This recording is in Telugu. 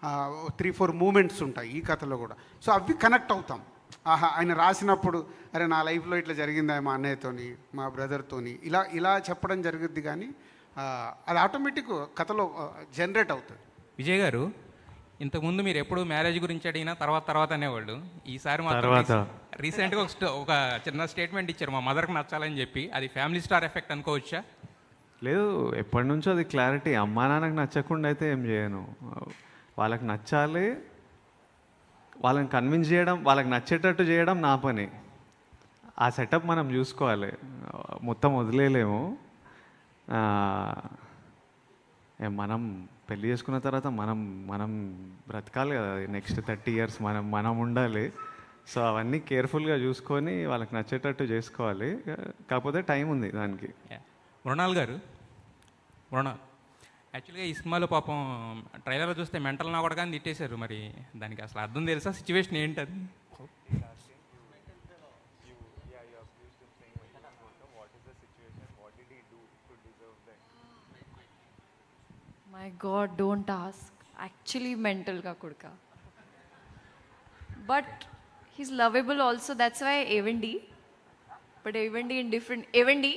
3-4 మూమెంట్స్ ఉంటాయి ఈ కథలో కూడా. సో అవి కనెక్ట్ అవుతాం. ఆహా, ఆయన రాసినప్పుడు అరే నా లైఫ్లో ఇట్లా జరిగిందా మా అన్నయ్యతోని, మా బ్రదర్తోని, ఇలా ఇలా చెప్పడం జరుగుద్ది. కానీ అది ఆటోమేటిక్ కథలో జనరేట్ అవుతుంది. విజయ్ గారు, ఇంతకుముందు మీరు ఎప్పుడు మ్యారేజ్ గురించి అడిగినా తర్వాత తర్వాత అనేవాళ్ళు. ఈసారి మాత్రం తర్వాత. రీసెంట్గా ఒక చిన్న స్టేట్మెంట్ ఇచ్చారు, మా మదర్కి నచ్చాలని చెప్పి. అది ఫ్యామిలీ స్టార్ ఎఫెక్ట్ అనుకోవచ్చా? లేదు, ఎప్పటి నుంచో అది క్లారిటీ. అమ్మా నాన్నకు నచ్చకుండా అయితే ఏం చేయను. వాళ్ళకి నచ్చాలి, వాళ్ళని కన్విన్స్ చేయడం, వాళ్ళకి నచ్చేటట్టు చేయడం నా పని. ఆ సెటప్ మనం చూసుకోవాలి, మొత్తం వదిలేయలేము. మనం పెళ్ళి చేసుకున్న తర్వాత మనం మనం బ్రతకాలి కదా, నెక్స్ట్ 30 years మనం ఉండాలి. సో అవన్నీ కేర్ఫుల్గా చూసుకొని వాళ్ళకి నచ్చేటట్టు చేసుకోవాలి. కాకపోతే టైం ఉంది దానికి. మృణాల్ గారు, మృణాల్, యాక్చువల్గా ఈ సినిమాలో పాపం ట్రైలర్లో చూస్తే మెంటల్ నా కూడా కానీ తిట్టేశారు. మరి దానికి అసలు అర్థం తెలుసా? సిచ్యువేషన్ ఏంటి అది? My God, don't ask. Actually, mental ka kudka. But he's lovable also. That's why Evendi. But Evendi in different. Evendi.